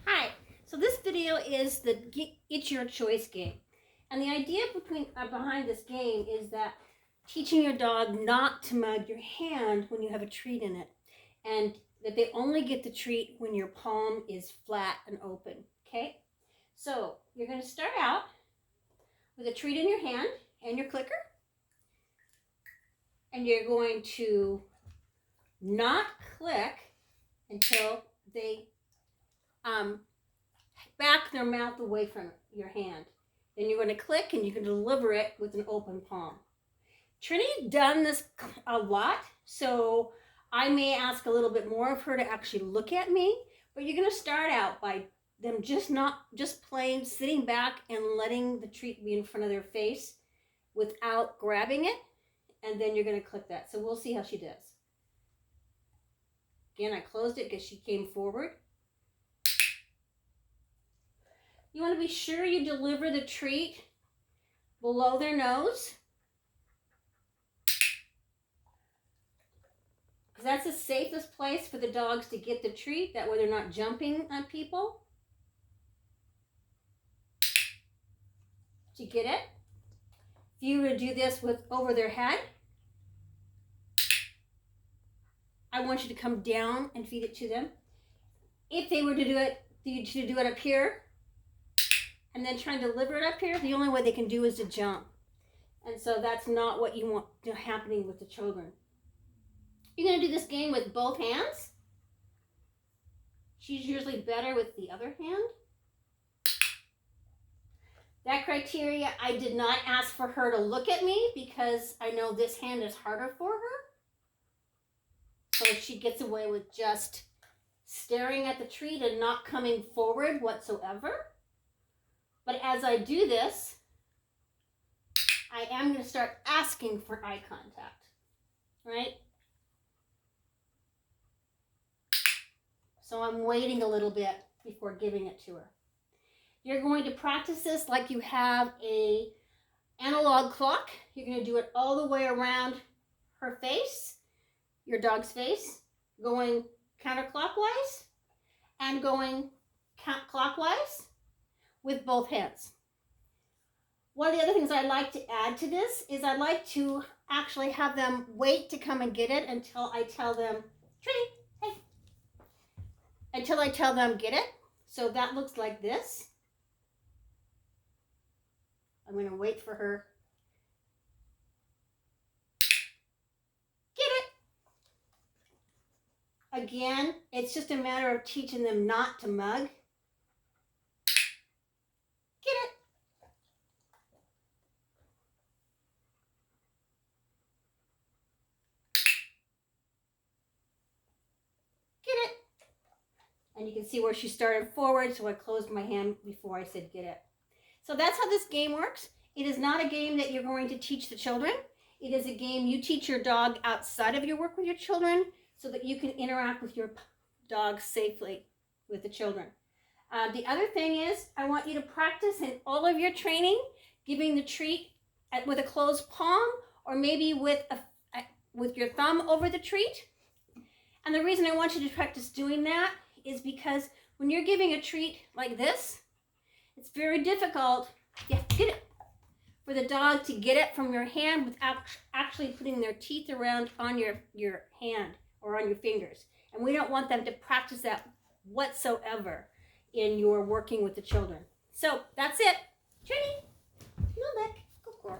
Hi, so this video is the It's Your Choice game. And the idea behind this game is that teaching your dog not to mug your hand when you have a treat in it. And that they only get the treat when your palm is flat and open, okay? So you're going to start out with a treat in your hand and your clicker. And you're going to not click until they back their mouth away from your hand. Then you're going to click and you can deliver it with an open palm. Trinity's done this a lot, so I may ask a little bit more of her to actually look at me, but you're going to start out by them just plain sitting back and letting the treat be in front of their face without grabbing it, and then you're going to click that. So we'll see how she does. Again, I closed it because she came forward. You want to be sure you deliver the treat below their nose, because that's the safest place for the dogs to get the treat. That way they're not jumping on people. Did you get it? If you were to do this over their head, I want you to come down and feed it to them. If they were to do it up here, and then try and deliver it up here, the only way they can do is to jump. And so that's not what you want happening with the children. You're going to do this game with both hands. She's usually better with the other hand. That criteria, I did not ask for her to look at me because I know this hand is harder for her. So she gets away with just staring at the treat and not coming forward whatsoever. But as I do this, I am going to start asking for eye contact, right? So I'm waiting a little bit before giving it to her. You're going to practice this like you have an analog clock. You're going to do it all the way around her face, your dog's face, going counterclockwise and going clockwise with both hands. One of the other things I'd like to add to this is I'd like to actually have them wait to come and get it until I tell them, Trini, hey. Until I tell them, get it. So that looks like this. I'm going to wait for her. Get it. Again, it's just a matter of teaching them not to mug. And you can see where she started forward, so I closed my hand before I said get it. So that's how this game works. It is not a game that you're going to teach the children. It is a game you teach your dog outside of your work with your children so that you can interact with your dog safely with the children. The other thing is I want you to practice in all of your training giving the treat with a closed palm or maybe with your thumb over the treat. And the reason I want you to practice doing that is because when you're giving a treat like this, it's very difficult, you have to get it, for the dog to get it from your hand without actually putting their teeth around on your hand or on your fingers. And we don't want them to practice that whatsoever in your working with the children. So that's it. Trini, no lick, go girl.